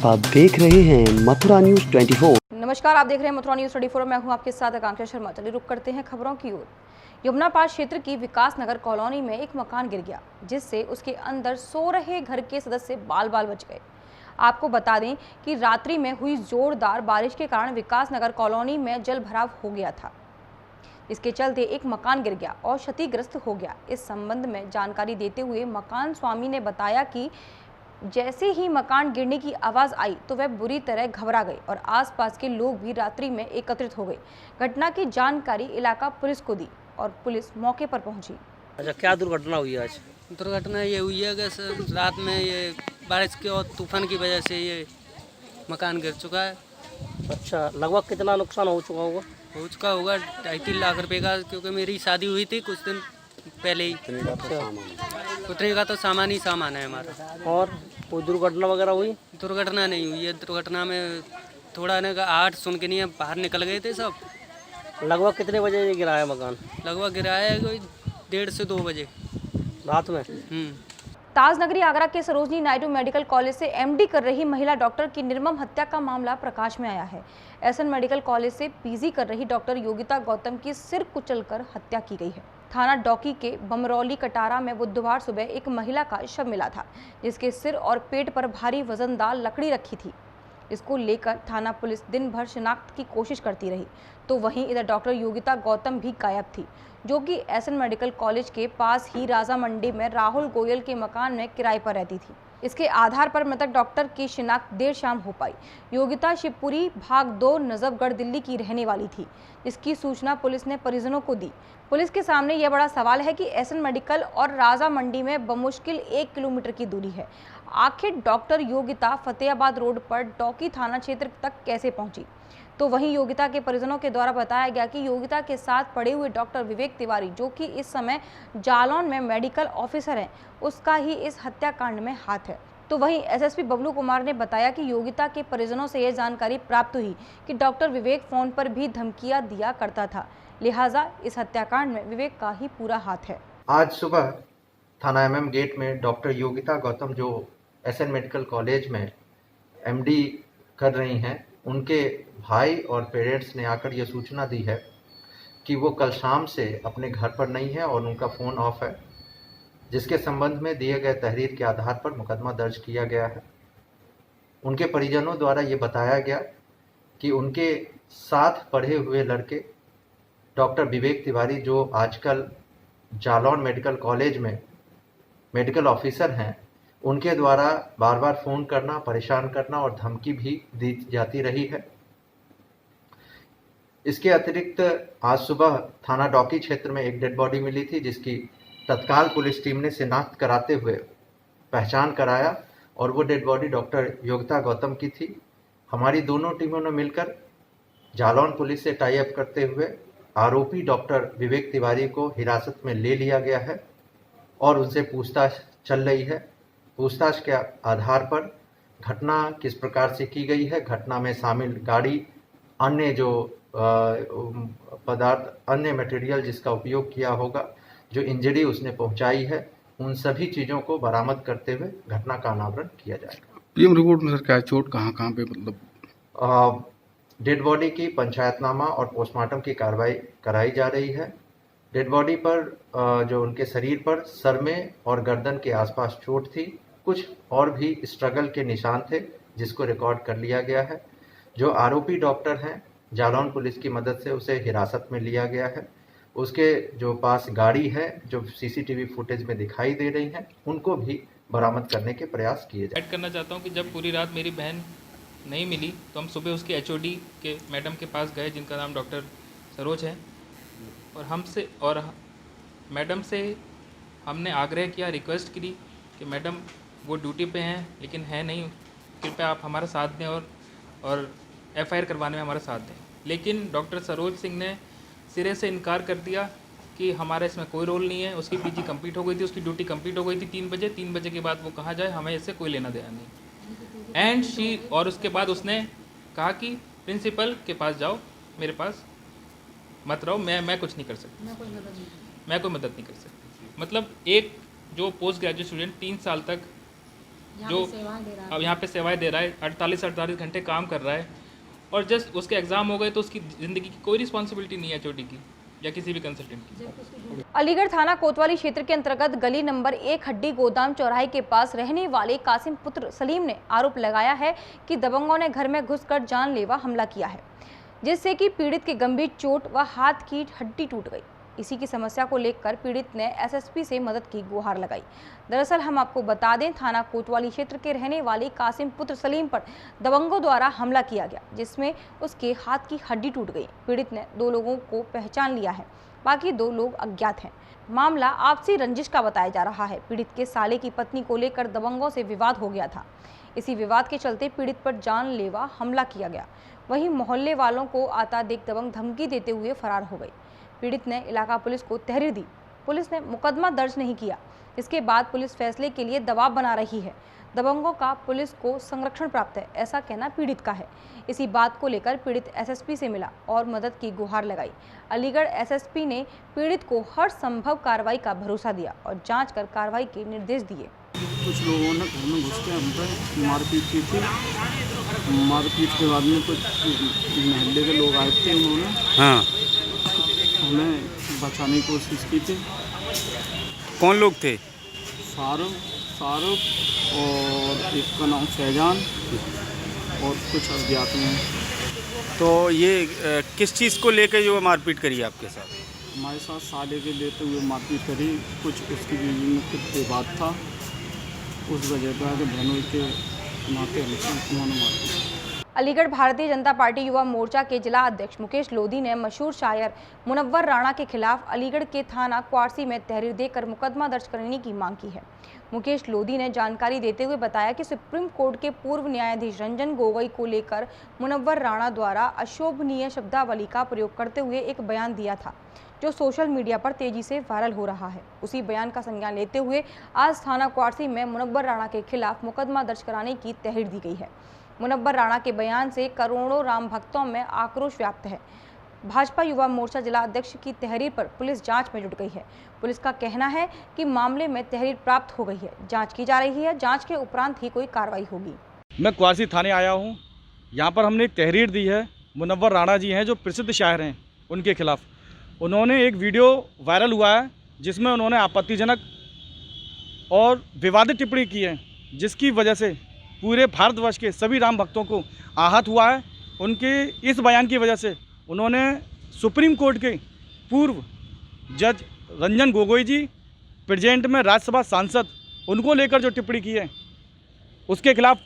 आप देख रहे हैं मथुरा न्यूज 24। नमस्कार, आप देख रहे हैं मथुरा न्यूज 24। मैं हूं आपके साथ आकांक्षा शर्मा। चलिए रुक करते हैं खबरों की ओर। यमुना पार क्षेत्र की विकास नगर कॉलोनी में एक मकान गिर गया, जिससे उसके अंदर सो रहे घर के सदस्य बाल बाल बच गए। आपको बता दें कि रात्रि में हुई जोरदार बारिश के कारण विकास नगर कॉलोनी में जल भराव हो गया था। इसके चलते एक मकान गिर गया और क्षतिग्रस्त हो गया। इस संबंध में जानकारी देते हुए मकान स्वामी ने बताया कि जैसे ही मकान गिरने की आवाज आई तो वह बुरी तरह घबरा गए और आसपास के लोग भी रात्रि में एकत्रित हो गए। घटना की जानकारी इलाका पुलिस को दी और पुलिस मौके पर पहुंची। अच्छा, क्या दुर्घटना हुई आज? दुर्घटना ये हुई है कि रात में ये बारिश के और तूफान की वजह से ये मकान गिर चुका है। अच्छा, लगभग कितना नुकसान हो चुका होगा? हो चुका होगा 2.5-3 लाख रुपए का, क्योंकि मेरी शादी हुई थी कुछ दिन पहले ही। उतने का तो सामान ही सामान है हमारा। और कोई दुर्घटना वगैरह हुई? दुर्घटना नहीं हुई है। दुर्घटना में थोड़ा ने आहट सुन के नहीं बाहर निकल गए थे सब। लगभग कितने बजे ये गिरा है मकान? लगभग गिराया है कोई 1:30 से 2 बजे रात में। ताजनगरी आगरा के सरोजनी नायडू मेडिकल कॉलेज से एमडी कर रही महिला डॉक्टर की निर्मम हत्या का मामला प्रकाश में आया है। एसएन मेडिकल कॉलेज से पीजी कर रही डॉक्टर योगिता गौतम की सिर कुचलकर हत्या की गई है। थाना डौकी के बमरौली कटारा में बुधवार सुबह एक महिला का शव मिला था, जिसके सिर और पेट पर भारी वजनदार लकड़ी रखी थी। इसको लेकर थाना पुलिस दिन भर शिनाख्त की कोशिश करती रही, तो वहीं इधर डॉक्टर योगिता गौतम भी गायब थी, जो कि एसएन मेडिकल कॉलेज के पास ही राजा मंडी में राहुल गोयल के मकान में किराए पर रहती थी। इसके आधार पर मृतक डॉक्टर की शिनाख्त देर शाम हो पाई। योगिता शिवपुरी भाग 2 नजफगढ़ दिल्ली की रहने वाली थी। इसकी सूचना पुलिस ने परिजनों को दी। पुलिस के सामने यह बड़ा सवाल है कि एसएन मेडिकल और राजा मंडी में बमुश्किल 1 किलोमीटर की दूरी है। आखिर डॉक्टर योगिता फतेहाबाद रोड पर डौकी थाना क्षेत्र तक कैसे पहुंची? तो वहीं योगिता के परिजनों के द्वारा बताया गया कि योगिता के साथ पड़े हुए डॉक्टर विवेक तिवारी, जो कि इस समय जालौन में मेडिकल ऑफिसर हैं, उसका ही इस हत्याकांड में हाथ है। तो वहीं एसएसपी बबलू कुमार ने बताया कि योगिता के परिजनों से यह जानकारी प्राप्त हुई कि डॉक्टर विवेक फोन पर भी धमकियां दिया करता था, लिहाजा इस हत्याकांड में विवेक का ही पूरा हाथ है। आज सुबह थाना एमएम गेट में डॉक्टर योगिता गौतम, जो एसएन मेडिकल कॉलेज में एमडी कर रही हैं, उनके भाई और पेरेंट्स ने आकर यह सूचना दी है कि वो कल शाम से अपने घर पर नहीं है और उनका फ़ोन ऑफ है, जिसके संबंध में दिए गए तहरीर के आधार पर मुकदमा दर्ज किया गया है। उनके परिजनों द्वारा ये बताया गया कि उनके साथ पढ़े हुए लड़के डॉक्टर विवेक तिवारी, जो आजकल जालौन मेडिकल कॉलेज में मेडिकल ऑफिसर हैं, उनके द्वारा बार बार फ़ोन करना, परेशान करना और धमकी भी दी जाती रही है। इसके अतिरिक्त आज सुबह थाना डौकी क्षेत्र में एक डेड बॉडी मिली थी, जिसकी तत्काल पुलिस टीम ने शिनाख्त कराते हुए पहचान कराया और वो dead body doctor Yogita Gautam की थी। हमारी दोनों टीमों ने मिलकर जालौन पुलिस से टाई अप करते हुए आरोपी डॉक्टर विवेक तिवारी को हिरासत में ले लिया गया है और उनसे पूछताछ चल रही है। पूछताछ के आधार पर घटना किस प्रकार से की गई है, घटना में शामिल गाड़ी, अन्य जो पदार्थ, अन्य मटेरियल जिसका उपयोग किया होगा, जो इंजरी उसने पहुंचाई है, उन सभी चीज़ों को बरामद करते हुए घटना का अनावरण किया जाएगा। पीएम रिपोर्ट में सर क्या चोट कहाँ पे, मतलब? डेड बॉडी की पंचायतनामा और पोस्टमार्टम की कार्रवाई कराई जा रही है। डेड बॉडी पर जो उनके शरीर पर सर में और गर्दन के आसपास चोट थी, कुछ और भी स्ट्रगल के निशान थे, जिसको रिकॉर्ड कर लिया गया है। जो आरोपी डॉक्टर हैं, जालौन पुलिस की मदद से उसे हिरासत में लिया गया है। उसके जो पास गाड़ी है, जो सीसीटीवी फुटेज में दिखाई दे रही हैं, उनको भी बरामद करने के प्रयास किए जाए। ऐड करना चाहता हूं कि जब पूरी रात मेरी बहन नहीं मिली तो हम सुबह उसके एचओडी के मैडम के पास गए, जिनका नाम डॉक्टर सरोज है, और मैडम से हमने आग्रह किया, रिक्वेस्ट की कि मैडम वो ड्यूटी पे हैं लेकिन है नहीं, कृपया आप हमारा साथ दें और एफआईआर करवाने में हमारा साथ दें। लेकिन डॉक्टर सरोज सिंह ने सिरे से इनकार कर दिया कि हमारा इसमें कोई रोल नहीं है। उसकी पीजी कंप्लीट हो गई थी, उसकी ड्यूटी कंप्लीट हो गई थी 3 बजे के बाद वो कहाँ जाए, हमें इससे कोई लेना देना नहीं। और उसके बाद उसने कहा कि प्रिंसिपल के पास जाओ, मेरे पास मत रहो, मैं कुछ नहीं कर सकती, मैं कोई मदद नहीं कर सकती। मतलब एक जो पोस्ट ग्रेजुएट स्टूडेंट 3 साल तक जो अब यहाँ पे सेवाएं दे रहा है, 48 घंटे काम कर रहा है, और जस्ट उसके एग्ज़ाम हो गए तो उसकी ज़िंदगी की कोई रिस्पॉन्सिबिलिटी नहीं है एचओडी की या किसी भी कंसल्टेंट की। अलीगढ़ थाना कोतवाली क्षेत्र के अंतर्गत गली नंबर 1 हड्डी गोदाम चौराहे के पास रहने वाले कासिम पुत्र सलीम ने आरोप लगाया है कि दबंगों ने घर में घुसकर जानलेवा हमला किया है, जिससे कि पीड़ित की गंभीर चोट व हाथ की हड्डी टूट गई। इसी की समस्या को लेकर पीड़ित ने एसएसपी से मदद की गुहार लगाई। दरअसल हम आपको बता दें, थाना कोतवाली क्षेत्र के रहने वाले कासिम पुत्र सलीम पर दबंगों द्वारा हमला किया गया, जिसमें उसके हाथ की हड्डी टूट गई। पीड़ित ने 2 लोगों को पहचान लिया है, बाकी 2 लोग अज्ञात हैं। मामला आपसी रंजिश का बताया जा रहा है। पीड़ित के साले की पत्नी को लेकर दबंगों से विवाद हो गया था। इसी विवाद के चलते पीड़ित पर जानलेवा हमला किया गया। वहीं मोहल्ले वालों को आता देख दबंग धमकी देते हुए फरार हो गए। पीड़ित ने इलाका पुलिस को तहरीर दी। पुलिस ने मुकदमा दर्ज नहीं किया। इसके बाद पुलिस फैसले के लिए दबाव बना रही है। दबंगों का पुलिस को संरक्षण प्राप्त है, ऐसा कहना पीड़ित का है। इसी बात को लेकर पीड़ित एसएसपी से मिला और मदद की गुहार लगाई। अलीगढ़ एसएसपी ने पीड़ित को हर संभव कार्रवाई का भरोसा दिया और जांच कर कार्रवाई के निर्देश दिए। कुछ लोगों ने घर में घुस के हम पर मारपीट की थी। मारपीट के बाद में कुछ मोहल्ले के लोग आए थे, उन्होंने हमें बचाने की कोशिश की थी। कौन लोग थे? शाहरुख और एक का नाम शहजान और कुछ अज्ञात में। तो ये किस चीज़ को लेकर जो मारपीट करी आपके साथ? हमारे साथ साले के लेते हुए मारपीट करी। कुछ उसकी बीवी में कुछ विवाद था, उस वजह पर आगे बहनोई के नाते उन्होंने मारपीट। अलीगढ़ भारतीय जनता पार्टी युवा मोर्चा के जिला अध्यक्ष मुकेश लोधी ने मशहूर शायर मुनव्वर राणा के खिलाफ अलीगढ़ के थाना क्वारसी में तहरीर देकर मुकदमा दर्ज करने की मांग की है। मुकेश लोधी ने जानकारी देते हुए बताया कि सुप्रीम कोर्ट के पूर्व न्यायाधीश रंजन गोगोई को लेकर मुनव्वर राणा द्वारा अशोभनीय शब्दावली का प्रयोग करते हुए एक बयान दिया था, जो सोशल मीडिया पर तेजी से वायरल हो रहा है। उसी बयान का संज्ञान लेते हुए आज थाना क्वारसी में मुनव्वर राणा के खिलाफ मुकदमा दर्ज कराने की तहरीर दी गई है। मुनव्वर राणा के बयान से करोड़ों राम भक्तों में आक्रोश व्याप्त है। भाजपा युवा मोर्चा जिला अध्यक्ष की तहरीर पर पुलिस जांच में जुट गई है। पुलिस का कहना है कि मामले में तहरीर प्राप्त हो गई है, जांच की जा रही है, जांच के उपरांत ही कोई कार्रवाई होगी। मैं क्वारसी थाने आया हूं। यहां पर हमने एक तहरीर दी है। मुनव्वर राणा जी हैं जो प्रसिद्ध शायर हैं, उनके खिलाफ उन्होंने एक वीडियो वायरल हुआ है जिसमें उन्होंने आपत्तिजनक और विवादित टिप्पणी की है, जिसकी वजह से पूरे भारतवर्ष के सभी राम भक्तों को आहत हुआ है। उनके इस बयान की वजह से उन्होंने सुप्रीम कोर्ट के पूर्व जज रंजन गोगोई जी, प्रेजेंट में राज्यसभा सांसद, उनको लेकर जो टिप्पणी की है उसके खिलाफ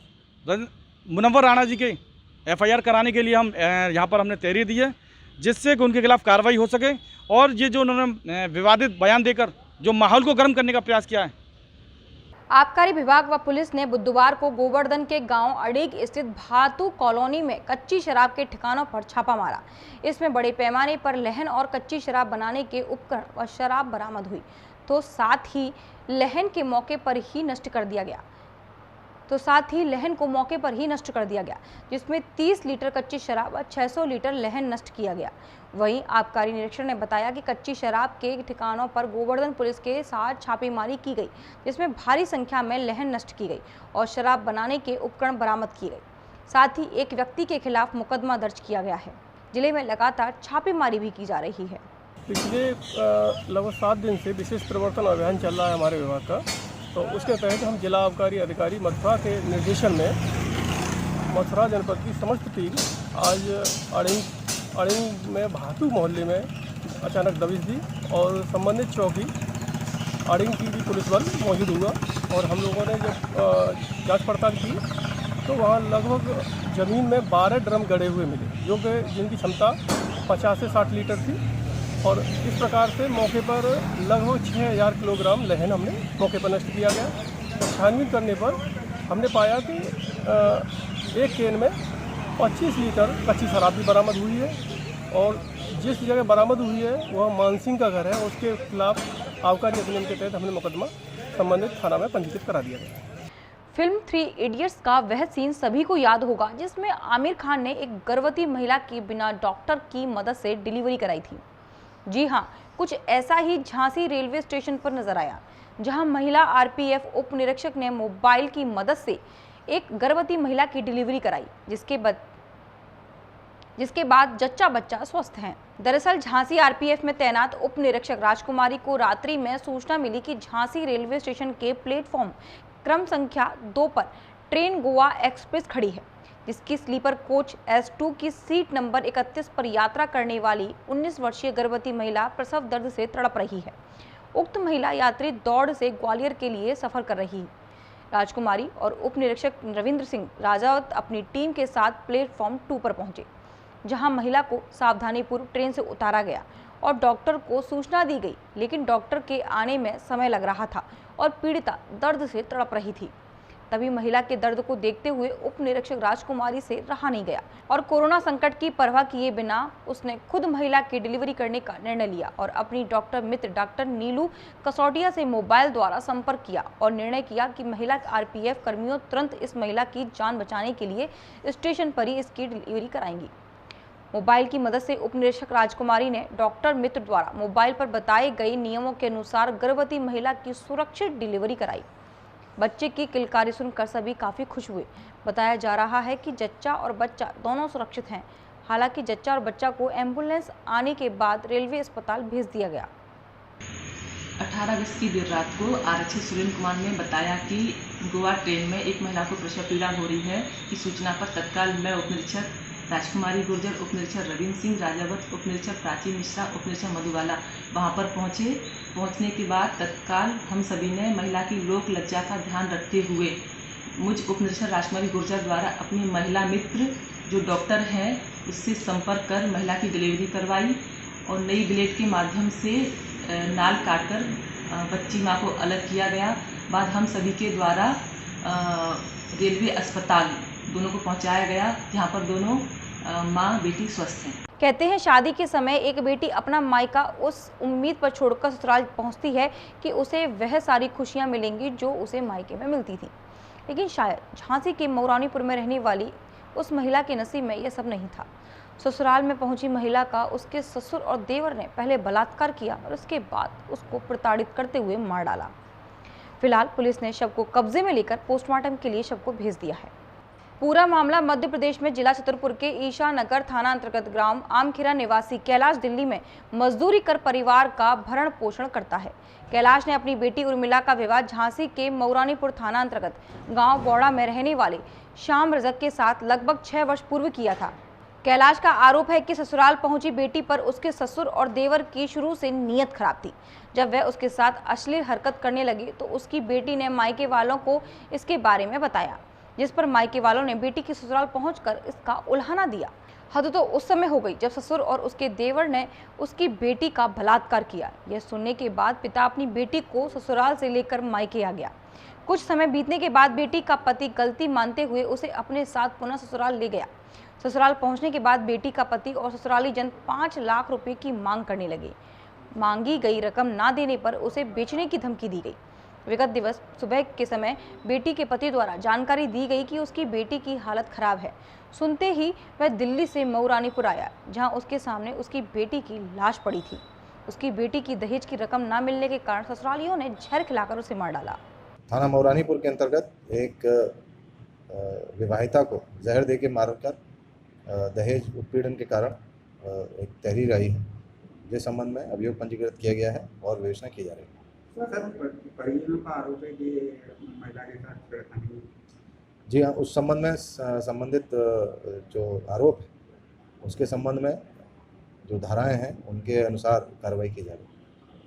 मुनव्वर राणा जी के एफआईआर कराने के लिए हम यहाँ पर हमने तहरीर दी है, जिससे कि उनके खिलाफ कार्रवाई हो सके। और ये जो उन्होंने विवादित बयान देकर जो माहौल को गर्म करने का प्रयास किया है। आबकारी विभाग व पुलिस ने बुधवार को गोवर्धन के गांव अड़ीग स्थित भातू कॉलोनी में कच्ची शराब के ठिकानों पर छापा मारा। इसमें बड़े पैमाने पर लहन और कच्ची शराब बनाने के उपकरण व शराब बरामद हुई, तो साथ ही लहन को मौके पर ही नष्ट कर दिया गया, जिसमें 30 लीटर कच्ची शराब व 600 लीटर लहन नष्ट किया गया। वहीं आबकारी निरीक्षण ने बताया कि कच्ची शराब के ठिकानों पर गोवर्धन पुलिस के साथ छापेमारी की गई, जिसमें भारी संख्या में लहन नष्ट की गई और शराब बनाने के उपकरण बरामद किए गए। साथ ही एक व्यक्ति के खिलाफ मुकदमा दर्ज किया गया है। जिले में लगातार छापेमारी भी की जा रही है। पिछले लगभग 7 दिन से विशेष प्रवर्तन अभियान चल रहा है हमारे विभाग का, तो उसके तहत हम जिला आबकारी अधिकारी मथुरा के निर्देशन में मथुरा जनपद की समस्त टीम आज अड़िंग में भातू मोहल्ले में अचानक दबिश दी और संबंधित चौकी अड़िंग की भी पुलिस बल मौजूद हुआ और हम लोगों ने जब जांच पड़ताल की तो वहाँ लगभग ज़मीन में 12 ड्रम गड़े हुए मिले, जो कि जिनकी क्षमता 50 से 60 लीटर थी। और इस प्रकार से मौके पर लगभग 6000 किलोग्राम लहन हमने मौके पर नष्ट किया गया। तो छानबीन करने पर हमने पाया कि एक केन में 25 लीटर कच्ची शराब भी बरामद हुई है और जिस जगह बरामद हुई है वह मानसिंह का घर है। उसके खिलाफ आबकारी अधिनियम के तहत हमने मुकदमा संबंधित थाना में पंजीकृत करा दिया गया। फिल्म 3 इडियट्स का वह सीन सभी को याद होगा जिसमें आमिर खान ने एक गर्भवती महिला की बिना डॉक्टर की मदद से डिलीवरी कराई थी। जी हाँ, कुछ ऐसा ही झांसी रेलवे स्टेशन पर नजर आया, जहां महिला आरपीएफ उप निरीक्षक ने मोबाइल की मदद से एक गर्भवती महिला की डिलीवरी कराई, जिसके बाद जच्चा बच्चा स्वस्थ हैं। दरअसल झांसी आरपीएफ में तैनात उप निरीक्षक राजकुमारी को रात्रि में सूचना मिली कि झांसी रेलवे स्टेशन के प्लेटफॉर्म क्रम संख्या 2 पर ट्रेन गोवा एक्सप्रेस खड़ी है, जिसकी स्लीपर कोच S2 की सीट नंबर 31 पर यात्रा करने वाली 19 वर्षीय गर्भवती महिला प्रसव दर्द से तड़प रही है। उक्त महिला यात्री दौड़ से ग्वालियर के लिए सफर कर रही। राजकुमारी और उप निरीक्षक रविंद्र सिंह राजावत अपनी टीम के साथ प्लेटफॉर्म 2 पर पहुंचे, जहां महिला को सावधानीपूर्वक ट्रेन से उतारा गया और डॉक्टर को सूचना दी गई, लेकिन डॉक्टर के आने में समय लग रहा था और पीड़िता दर्द से तड़प रही थी। तभी महिला के दर्द को देखते हुए उप निरीक्षक राजकुमारी से रहा नहीं गया और कोरोना संकट की परवाह किए बिना उसने खुद महिला की डिलीवरी करने का निर्णय लिया और अपनी डॉक्टर मित्र डॉक्टर नीलू कसौटिया से मोबाइल द्वारा संपर्क किया और निर्णय किया कि महिला आरपीएफ कर्मियों तुरंत इस महिला की जान बचाने के लिए स्टेशन पर ही इसकी डिलीवरी कराएंगी। मोबाइल की मदद से उप निरीक्षक राजकुमारी ने डॉक्टर मित्र द्वारा मोबाइल पर बताए गए नियमों के अनुसार गर्भवती महिला की सुरक्षित डिलीवरी कराई। बच्चे की किलकारी सुनकर सभी काफी खुश हुए। बताया जा रहा है कि जच्चा और बच्चा दोनों सुरक्षित हैं। हालांकि जच्चा और बच्चा को एम्बुलेंस आने के बाद रेलवे अस्पताल भेज दिया गया। 18 अगस्त की देर रात को आरक्षी सुरेंद्र कुमार ने बताया कि गोवा ट्रेन में एक महिला को प्रसव पीड़ा हो रही है। इस सूचना पर तत्काल मैं उप निरीक्षक राजकुमारी गुर्जर, उप निरीक्षक रविंद्र सिंह राजावत, उप निरीक्षक प्राची मिश्रा, उप निरीक्षक मधुबाला वहां पर पहुंचे। पहुंचने के बाद तत्काल हम सभी ने महिला की लोक लज्जा का ध्यान रखते हुए मुझ उप निरीक्षक राजकुमारी गुर्जर द्वारा अपनी महिला मित्र जो डॉक्टर हैं उससे संपर्क कर महिला की डिलीवरी करवाई और नई ब्लेड के माध्यम से नाल काटकर बच्ची माँ को अलग किया गया। बाद हम सभी के द्वारा रेलवे अस्पताल दोनों को पहुंचाया गया, जहां पर दोनों माँ बेटी स्वस्थ हैं। कहते हैं शादी के समय एक बेटी अपना मायका उस उम्मीद पर छोड़कर ससुराल पहुंचती है कि उसे वह सारी खुशियां मिलेंगी जो उसे मायके में मिलती थी, लेकिन शायद झांसी के मौरानीपुर में रहने वाली उस महिला के नसीब में यह सब नहीं था। ससुराल में पहुंची महिला का उसके ससुर और देवर ने पहले बलात्कार किया और उसके बाद उसको प्रताड़ित करते हुए मार डाला। फिलहाल पुलिस ने शव को कब्जे में लेकर पोस्टमार्टम के लिए शव को भेज दिया है। पूरा मामला मध्य प्रदेश में जिला छतरपुर के ईशा नगर थाना अंतर्गत ग्राम आमखीरा निवासी कैलाश दिल्ली में मजदूरी कर परिवार का भरण पोषण करता है। कैलाश ने अपनी बेटी उर्मिला का विवाह झांसी के मौरानीपुर थाना अंतर्गत गांव बौड़ा में रहने वाले श्याम रजक के साथ लगभग 6 वर्ष पूर्व किया था। कैलाश का आरोप है कि ससुराल पहुंची बेटी पर उसके ससुर और देवर की शुरू से नीयत खराब थी। जब वह उसके साथ अश्लील हरकत करने लगी तो उसकी बेटी ने मायके वालों को इसके बारे में बताया, जिस पर मायके वालों ने बेटी की ससुराल पहुंचकर इसका उल्हाना दिया। हद तो उस समय हो गई जब ससुर और उसके देवर ने उसकी बेटी का बलात्कार किया। यह सुनने के बाद पिता अपनी बेटी को ससुराल से लेकर मायके आ गया। कुछ समय बीतने के बाद बेटी का पति गलती मानते हुए उसे अपने साथ पुनः ससुराल ले गया। ससुराल पहुंचने के बाद बेटी का पति और ससुराली जन 5 लाख रुपए की मांग करने लगे। मांगी गई रकम ना देने पर उसे बेचने की धमकी दी गई। विगत दिवस सुबह के समय बेटी के पति द्वारा जानकारी दी गई कि उसकी बेटी की हालत खराब है। सुनते ही वह दिल्ली से मऊरानीपुर आया, जहां उसके सामने उसकी बेटी की लाश पड़ी थी। उसकी बेटी की दहेज की रकम ना मिलने के कारण ससुरालियों ने जहर खिलाकर उसे मार डाला। थाना मऊरानीपुर के अंतर्गत एक विवाहिता को जहर देके मारकर दहेज उत्पीड़न के कारण एक तहरीर आई है, जिस संबंध में अभियोग पंजीकृत किया गया है और विवेचना की जा रही है। परिजनों का आरोप है कि महिला के साथ छेड़खानी। जी हाँ, उस संबंध में संबंधित जो आरोप है उसके संबंध में जो धाराएं हैं उनके अनुसार कार्रवाई की जा रही है।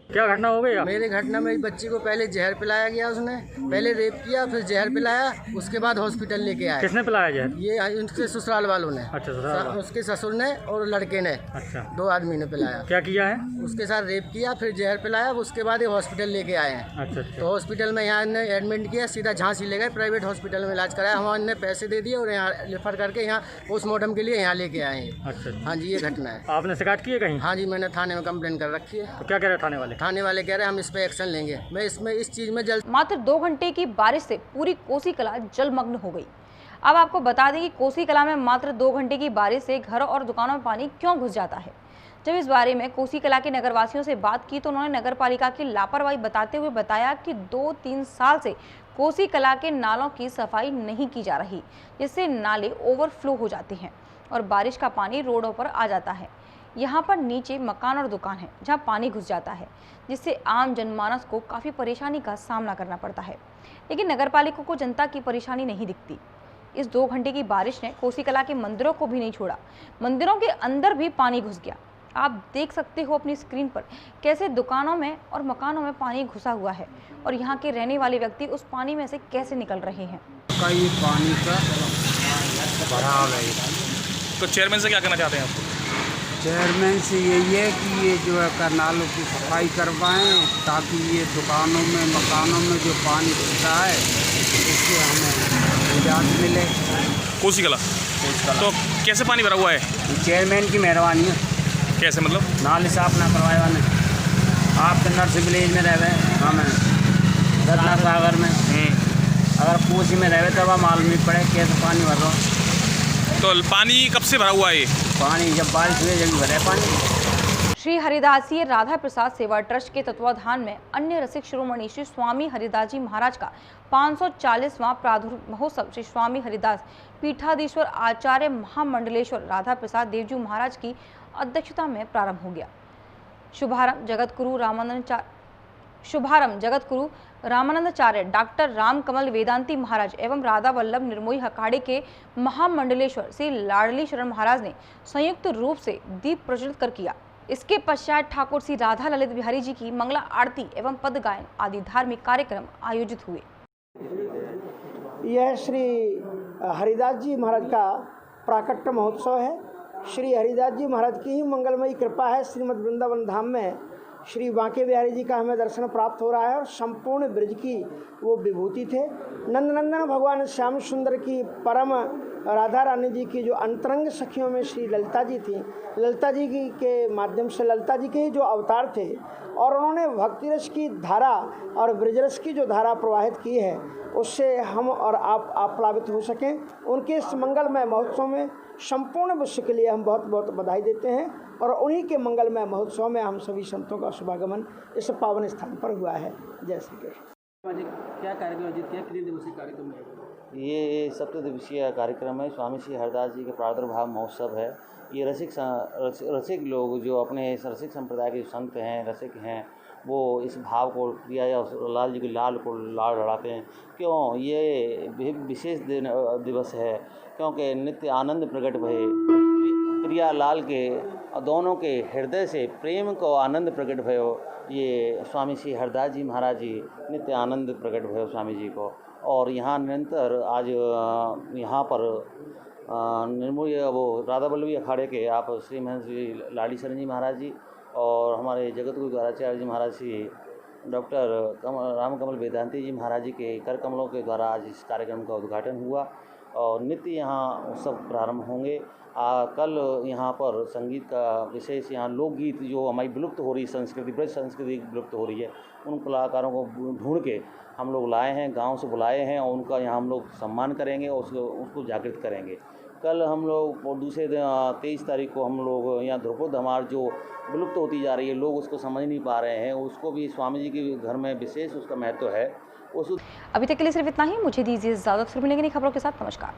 क्या घटना हो गई? मेरी घटना में बच्ची को पहले जहर पिलाया गया, उसने पहले रेप किया, फिर जहर पिलाया, उसके बाद हॉस्पिटल लेके आया। किसने पिलाया जहर? ये उनके ससुराल वालों ने। अच्छा, ससुराल उसके ससुर ने और लड़के ने। अच्छा, 2 आदमी ने पिलाया। क्या किया है? उसके साथ रेप किया, फिर जहर पिलाया, उसके बाद ये हॉस्पिटल लेके आए हैं। अच्छा, तो हॉस्पिटल में यहाँ ने एडमिट किया, सीधा झांसी ले गए, प्राइवेट हॉस्पिटल में इलाज कराया। हमने पैसे दे दिए और यहाँ रेफर करके यहाँ पोस्टमार्टम के लिए यहाँ लेके आए हैं। अच्छा, हाँ जी, ये घटना है। आपने शिकायत की है कहीं? हाँ जी, मैंने थाने में कंप्लेन कर रखी है। तो क्या कह रहे थाने वाले? थाने वाले कह रहे हैं हम इस पे एक्शन लेंगे। मैं इस चीज में जल्द। मात्र 2 घंटे की बारिश से पूरी कोसी कला जलमग्न हो गई। अब आपको बता दें कि कोसी कला में मात्र 2 घंटे की बारिश से घरों और दुकानों में पानी क्यों घुस जाता है। जब इस बारे में कोसी कला के नगरवासियों से बात की तो उन्होंने नगर पालिका की लापरवाही बताते हुए बताया कि 2-3 साल से कोसी कला के नालों की सफाई नहीं की जा रही, जिससे नाले ओवरफ्लो हो जाते हैं और बारिश का पानी रोडों पर आ जाता है। यहाँ पर नीचे मकान और दुकान है जहाँ पानी घुस जाता है, जिससे आम जनमानस को काफ़ी परेशानी का सामना करना पड़ता है। लेकिन नगरपालिका को जनता की परेशानी नहीं दिखती। इस 2 घंटे की बारिश ने कोसी कला के मंदिरों को भी नहीं छोड़ा, मंदिरों के अंदर भी पानी घुस गया। आप देख सकते हो अपनी स्क्रीन पर कैसे दुकानों में और मकानों में पानी घुसा हुआ है और यहाँ के रहने वाले व्यक्ति उस पानी में से कैसे निकल रहे हैं। कई पानी का भराव है। तो चेयरमैन से क्या कहना चाहते हैं आप? चेयरमैन से यही है कि ये जो है नालों की सफाई करवाएं ताकि ये दुकानों में मकानों में जो पानी घुसता है उससे हमें निजात मिले। कोसी कला तो कैसे पानी भरा हुआ है? चेयरमैन की मेहरबानी है। कैसे मतलब? नाली साफ ना करवाए वाले आप तो नर्स विलेज में रह गए, हमें रत्ना सागर में, अगर कोसी में रहे तब मालूम नहीं पड़े कैसे पानी भर रहा। तो पानी कब से भरा हुआ है? पानी जब बारिश हुई जब भरे पानी। श्री हरिदासीय राधा प्रसाद सेवा ट्रस्ट के तत्वाधान में अन्य रसिक शिरोमणि श्री स्वामी हरिदास जी महाराज का 540वां प्रादुर्भाव महोत्सव श्री स्वामी हरिदास पीठाधीश्वर आचार्य महामंडलेश्वर राधा प्रसाद देवजी महाराज की अध्यक्षता में प्रारंभ हो गया। शुभारंभ जगत गुरु रामानंदाचार्य डॉक्टर राम कमल वेदांती महाराज एवं राधा वल्लभ निर्मोही अखाड़े के महामंडलेश्वर श्री लाडली शरण महाराज ने संयुक्त रूप से दीप प्रज्वलित कर किया। इसके पश्चात ठाकुर श्री राधा ललित बिहारी जी की मंगला आरती एवं पद गायन आदि धार्मिक कार्यक्रम आयोजित हुए। यह श्री हरिदास जी महाराज का प्राकट्य महोत्सव है। श्री हरिदास जी महाराज की ही मंगलमयी कृपा है। श्रीमद् वृंदावन धाम में श्री बांके बिहारी जी का हमें दर्शन प्राप्त हो रहा है और संपूर्ण ब्रज की वो विभूति थे। नंदनंदन भगवान श्याम सुंदर की परम राधा रानी जी की जो अंतरंग सखियों में श्री ललिता जी थी, ललिता जी के माध्यम से ललिता जी के ही जो अवतार थे और उन्होंने भक्ति रस की धारा और ब्रजरस की जो धारा प्रवाहित की है उससे हम और आप प्लावित हो सकें। उनके इस मंगलमय महोत्सव में संपूर्ण विश्व के लिए हम बहुत बहुत बधाई देते हैं और उन्हीं के मंगलमय महोत्सव में हम सभी संतों का शुभागमन इस पावन स्थान पर हुआ है। जय श्री कृष्ण। क्या कार्यक्रम आयोजित किया? कितने दिवसीय कार्यक्रम है? ये 7 दिवसीय कार्यक्रम है। स्वामी श्री हरिदास जी के प्रादुर्भाव महोत्सव है। ये रसिक लोग जो अपने रसिक संप्रदाय के संत हैं, रसिक हैं, वो इस भाव को प्रिया या लाल जी की लाल को लाल लड़ाते हैं। क्यों? ये विशेष दिवस है क्योंकि नित्य आनंद प्रकट भये प्रिया लाल के दोनों के हृदय से प्रेम को आनंद प्रकट भयो। ये स्वामी श्री हरिदास जी महाराज जी नित्य आनंद प्रकट भयो स्वामी जी को। और यहाँ निरंतर आज यहाँ पर निर्मोही वो राधा वल्लभी अखाड़े के आप श्री महंत श्री लाडी शरण जी महाराज जी और हमारे जगत गुरु आचार्य जी महाराज श्री डॉक्टर राम कमल वेदांती जी महाराज जी के कर कमलों के द्वारा आज इस कार्यक्रम का उद्घाटन हुआ और नित्य यहाँ उत्सव प्रारंभ होंगे। कल यहाँ पर संगीत का विशेष यहाँ लोकगीत जो हमारी विलुप्त हो रही संस्कृति, ब्रज संस्कृति विलुप्त हो रही है, उन कलाकारों को ढूंढ के हम लोग लाए हैं, गांव से बुलाए हैं और उनका यहाँ हम लोग सम्मान करेंगे और उसको जागृत करेंगे। कल हम लोग और दूसरे 23 तारीख को हम लोग यहाँ ध्रुपद हमार जो विलुप्त होती जा रही है, लोग उसको समझ नहीं पा रहे हैं, उसको भी स्वामी जी के घर में विशेष उसका महत्व है। अभी तक के लिए सिर्फ इतना ही। मुझे दीजिए इजाजत, फिर मिलेंगे नई खबरों के साथ। नमस्कार।